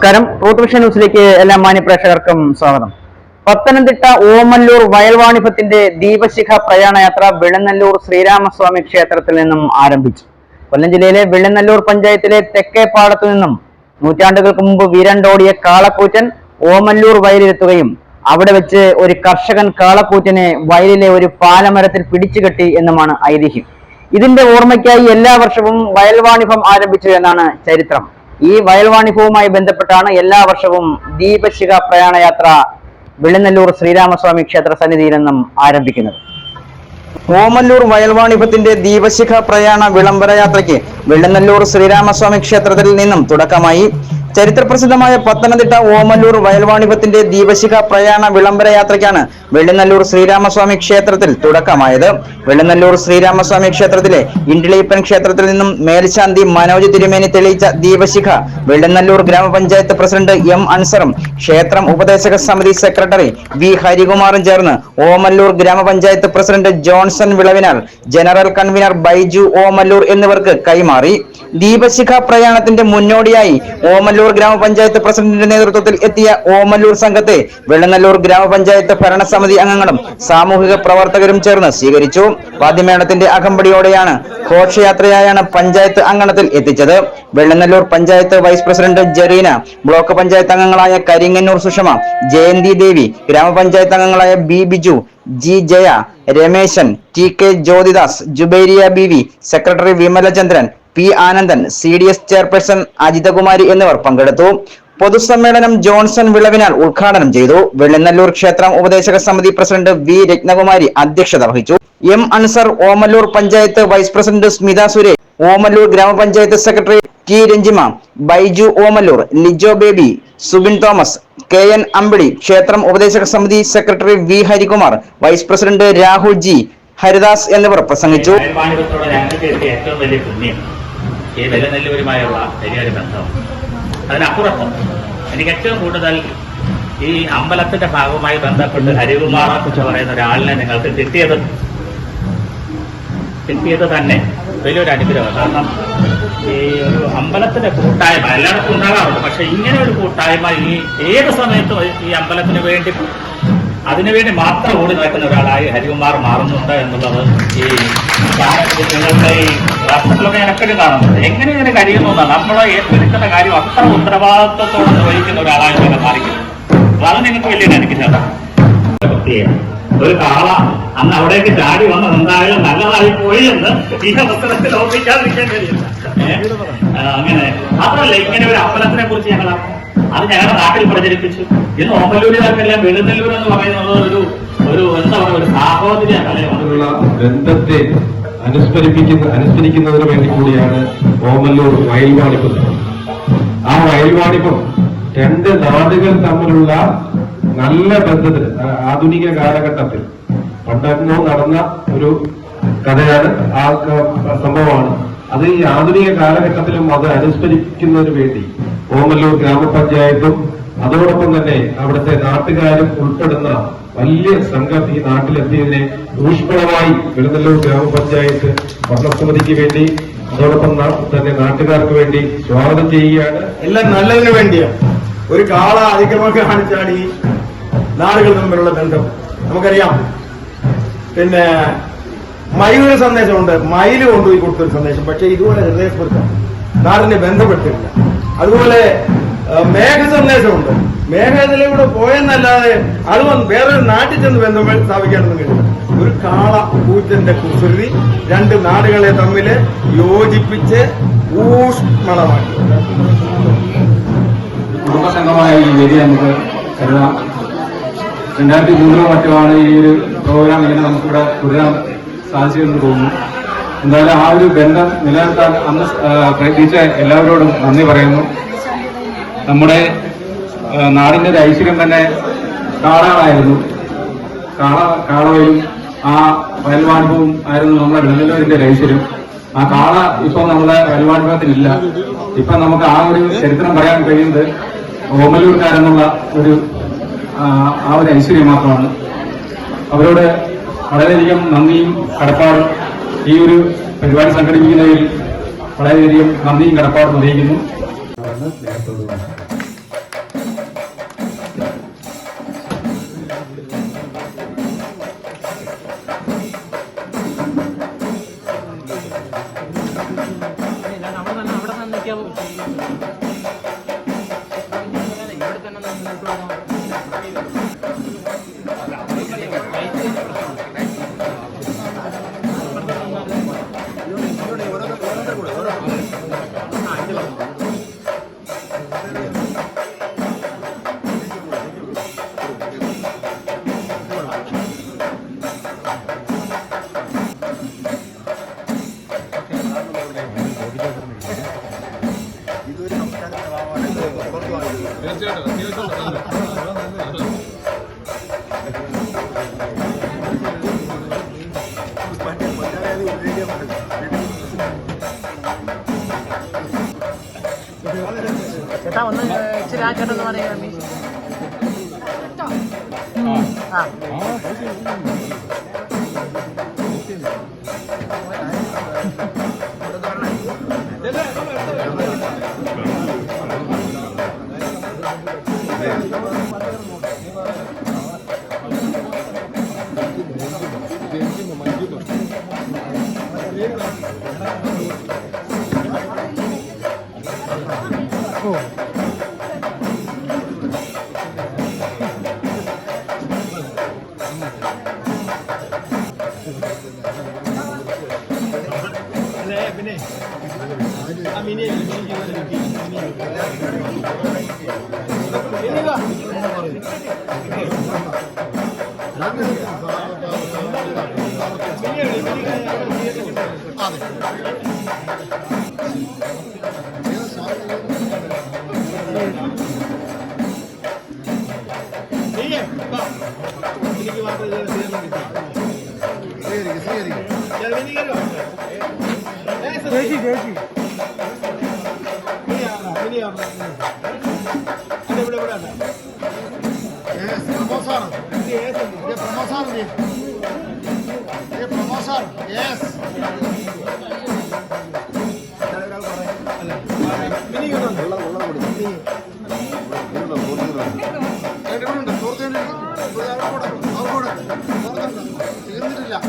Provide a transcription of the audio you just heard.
നമസ്കാരം. Root vision ന്യൂസിലേക്ക് എല്ലാ മാന്യപ്രേക്ഷകർക്കും സ്വാഗതം. പത്തനംതിട്ട ഓമല്ലൂർ വയൽവാണിഭത്തിന്റെ ദീപശിഖ പ്രയാണയാത്ര വെള്ളനല്ലൂർ ശ്രീരാമസ്വാമി ക്ഷേത്രത്തിൽ നിന്നും ആരംഭിച്ചു. കൊല്ലം ജില്ലയിലെ വെള്ളനല്ലൂർ പഞ്ചായത്തിലെ തെക്കേപ്പാടത്തു നിന്നും നൂറ്റാണ്ടുകൾക്ക് മുമ്പ് വീരണ്ടോടിയ കാളക്കൂറ്റൻ ഓമല്ലൂർ വയലിലെത്തുകയും അവിടെ വെച്ച് ഒരു കർഷകൻ കാളക്കൂറ്റനെ വയലിലെ ഒരു പാലമരത്തിൽ പിടിച്ചുകെട്ടി എന്നുമാണ് ഐതിഹ്യം. ഇതിന്റെ ഓർമ്മയ്ക്കായി എല്ലാ വർഷവും വയൽവാണിഭം ആരംഭിച്ചു എന്നാണ് ചരിത്രം. ഈ വയൽവാണിഭവുമായി ബന്ധപ്പെട്ടാണ് എല്ലാ വർഷവും ദീപശിഖ പ്രയാണയാത്ര വെള്ളനല്ലൂർ ശ്രീരാമസ്വാമി ക്ഷേത്ര സന്നിധിയിൽ നിന്നും ആരംഭിക്കുന്നത്. ഓമല്ലൂർ വയൽവാണിഭത്തിന്റെ ദീപശിഖ പ്രയാണ വിളംബര യാത്രയ്ക്ക് വെള്ളനല്ലൂർ ശ്രീരാമസ്വാമി ക്ഷേത്രത്തിൽ നിന്നും തുടക്കമായി. ചരിത്രപ്രസിദ്ധമായ പത്തനംതിട്ട ഓമല്ലൂർ വയൽവാണിഭത്തിന്റെ ദീപശിഖ പ്രയാണ വിളംബര യാത്രയ്ക്കാണ് വെള്ളനല്ലൂർ ശ്രീരാമസ്വാമി ക്ഷേത്രത്തിൽ തുടക്കമായത്. വെള്ളനല്ലൂർ ശ്രീരാമസ്വാമി ക്ഷേത്രത്തിലെ ഇണ്ടിളീപ്പൻ ക്ഷേത്രത്തിൽ നിന്നും മേൽശാന്തി മനോജ് തിരുമേനി തെളിയിച്ച ദീപശിഖ വെള്ളനല്ലൂർ ഗ്രാമപഞ്ചായത്ത് പ്രസിഡന്റ് എം അൻസറും ക്ഷേത്രം ഉപദേശക സമിതി സെക്രട്ടറി വി ഹരികുമാറും ചേർന്ന് ഓമല്ലൂർ ഗ്രാമപഞ്ചായത്ത് president Johnson വിളവിനാൽ, general convener Baiju Omallur എന്നിവർക്ക് കൈമാറി. ദീപശിഖ പ്രയാണത്തിന്റെ മുന്നോടിയായി ഓമല്ലൂർ ഗ്രാമപഞ്ചായത്ത് പ്രസിഡന്റിന്റെ നേതൃത്വത്തിൽ എത്തിയ ഓമല്ലൂർ സംഘത്തെ വെള്ളനല്ലൂർ ഗ്രാമപഞ്ചായത്ത് ഭരണസമിതി അംഗങ്ങളും സാമൂഹിക പ്രവർത്തകരും ചേർന്ന് സ്വീകരിച്ചു. വാദ്യമേളത്തിന്റെ അകമ്പടിയോടെയാണ് ഘോഷയാത്രയായാണ് പഞ്ചായത്ത് അങ്കണത്തിൽ എത്തിച്ചത്. Vellanallur panchayat vice president Jareena, block panchayat അംഗങ്ങളായ കരിങ്ങന്നൂർ സുഷമ, ജയന്തി ദേവി, ഗ്രാമപഞ്ചായത്ത് അംഗങ്ങളായ B Biju, G Jaya, Ramesan, T K Jyothidas, Jubairiya Beevi, secretary Vimalachandran, P Anandan, CDS chairperson Ajithakumari എന്നിവർ പങ്കെടുത്തു. പൊതുസമ്മേളനം ജോൺസൺ വിളവിനാൽ ഉദ്ഘാടനം ചെയ്തു. വെള്ളനല്ലൂർ ക്ഷേത്രം ഉപദേശക സമിതി പ്രസിഡന്റ് വി രത്നകുമാരി അധ്യക്ഷത വഹിച്ചു. M Ansar, Omallur panchayat vice president Smitha Suresh, Omallur grama panchayat secretary T Ranjima, Baiju Omallur, Lijo Baby, Subin Thomas, KN Ambili, ക്ഷേത്രം ഉപദേശക സമിതി secretary V Harikumar, vice president Rahul ji, Haridas എന്നിവർ പ്രസംഗിച്ചു. ഏറ്റവും വലിയ പുണ്യം ഈ വെള്ളനെല്ലൂരുമായുള്ള വലിയൊരു ബന്ധം. അതിനപ്പുറത്ത് എനിക്ക് ഏറ്റവും കൂടുതൽ ഈ അമ്പലത്തിന്റെ ഭാഗവുമായി ബന്ധപ്പെട്ട് ഹരികുമാർ എന്ന് പറയുന്ന ഒരാളിനെ നിങ്ങൾക്ക് കിട്ടിയത് തന്നെ വലിയൊരു അനുഗ്രഹമാണ്. കാരണം ഈ ഒരു അമ്പലത്തിന്റെ കൂട്ടായ്മ എല്ലായിടത്തും ഉണ്ടാകാറുണ്ട്, പക്ഷെ ഇങ്ങനെ ഒരു കൂട്ടായ്മ ഈ ഏത് സമയത്തും ഈ അമ്പലത്തിന് വേണ്ടി അതിനുവേണ്ടി മാത്രം ഓടി നടക്കുന്ന ഒരാളായി ഹരികുമാർ മാറുന്നുണ്ട് എന്നുള്ളത് ഈ നിങ്ങളുടെ ഈ രാഷ്ട്രത്തിലൊക്കെ എനക്കൊരു കാണുന്നുണ്ട്. എങ്ങനെ ഇതിന് കഴിയുന്നു എന്നാണ് നമ്മളെ ഏറ്റെടുക്കുന്ന കാര്യം അത്ര ഉത്തരവാദിത്വത്തോടെ നിർവഹിക്കുന്ന ഒരാളായി തന്നെ മാറിക്കുന്നു. അപ്പൊ അത് നിങ്ങൾക്ക് വലിയൊരു അനുഗ്രഹമാണ്. ഒരു കാള അന്ന് അവിടേക്ക് ചാടി വന്നത് എന്തായാലും നല്ലതായി പോയി എന്ന് ഈ അവസരത്തിൽ ഓർമ്മിക്കാതിരിക്കാൻ കഴിയില്ല. അങ്ങനെ മാത്രമല്ല, ഇങ്ങനെ ഒരു അമ്പലത്തിനെ കുറിച്ച് അത് ഞങ്ങളുടെ നാട്ടിൽ പ്രചരിപ്പിച്ചു. ഇന്ന് ഓമല്ലൂരിലാർക്കെല്ലാം വെള്ളനല്ലൂർ എന്ന് പറയുന്നത് ഒരു എന്താ പറയുക, ഒരു സാഹോദര്യ കലയുള്ള ബന്ധത്തെ അനുസ്മരിക്കുന്നതിന് വേണ്ടി കൂടിയാണ് ഓമല്ലൂർ വയൽവാണിഭം. ആ വയൽവാണിഭം രണ്ട് നാടുകൾ തമ്മിലുള്ള നല്ല ബന്ധത്തിന് ആധുനിക കാലഘട്ടത്തിൽ പണ്ടോ നടന്ന ഒരു കഥയാണ്, ആ സംഭവമാണ്. അത് ഈ ആധുനിക കാലഘട്ടത്തിലും അത് അനുസ്മരിക്കുന്നതിന് വേണ്ടി ഓമല്ലൂർ ഗ്രാമപഞ്ചായത്തും അതോടൊപ്പം തന്നെ അവിടുത്തെ നാട്ടുകാരും ഉൾപ്പെടുന്ന വലിയ സംഘം ഈ നാട്ടിലെത്തിയതിനെ ഊഷ്മളമായി വെള്ളനല്ലൂർ ഗ്രാമപഞ്ചായത്ത് ഭരണസമിതിക്ക് വേണ്ടി അതോടൊപ്പം തന്നെ നാട്ടുകാർക്ക് വേണ്ടി സ്വാഗതം ചെയ്യുകയാണ്. എല്ലാം നല്ലതിന് വേണ്ടിയാണ്. ഒരു കാള അതിക്രമം കാണിച്ചാണ് ഈ നാടുകൾ തമ്മിലുള്ള ബന്ധം. നമുക്കറിയാം. പിന്നെ മയിലൊരു സന്ദേശമുണ്ട്, മയില് കൊണ്ടുപോയി കൊടുത്തൊരു സന്ദേശം. പക്ഷെ ഇതുപോലെ ഹൃദയസ്പർശം നാടിനെ ബന്ധപ്പെട്ടില്ല. അതുപോലെ മേഘ സന്ദേശമുണ്ട്. മേഘത്തിലൂടെ പോയെന്നല്ലാതെ അത് വേറൊരു നാട്ടിൽ ചെന്ന് ബന്ധം സ്ഥാപിക്കാനൊന്നും കഴിയില്ല. ഒരു കാള കൂറ്റന്റെ കുസൃതി രണ്ട് നാടുകളെ തമ്മിൽ യോജിപ്പിച്ച് ഊഷ്മളമാക്കി. കുടുംബസംഘമായ ഈ വേദി നമുക്ക് കരുതാം. 2003 മറ്റുമാണ് ഈ ഒരു പ്രോഗ്രാം ഇങ്ങനെ നമുക്കിവിടെ തുടരാൻ സാധിച്ചതെന്ന് തോന്നുന്നു. എന്തായാലും ആ ഒരു ബന്ധം നിലനിർത്താൻ അന്ന് പ്രയത്നിച്ച എല്ലാവരോടും നന്ദി പറയുന്നു. നമ്മുടെ നാടിൻ്റെ ഒരു ഐശ്വര്യം തന്നെ കാളകളായിരുന്നു. കാളവയും ആ വയൽവാണിഭവും ആയിരുന്നു നമ്മുടെ വെള്ളനല്ലൂരിന്റെ ഒരു ഐശ്വര്യം. ആ കാള ഇപ്പം നമ്മുടെ വയൽവാണിഭത്തിലില്ല. ഇപ്പം നമുക്ക് ആ ഒരു ചരിത്രം പറയാൻ കഴിയുന്നത് ഓമല്ലൂർക്കാരെന്നുള്ള ഒരു ആ ഒരു ഐശ്വര്യം മാത്രമാണ്. അവരോട് വളരെയധികം നന്ദിയും കടപ്പാടും ഈ ഒരു പരിപാടി സംഘടിപ്പിക്കുന്നതിൽ വളരെയധികം നന്ദിയും കടപ്പാടും അറിയിക്കുന്നു. അങ്ങോട്ടൊന്ന് പറയാ രമേശ്. ആ തീർന്നിട്ടില്ല.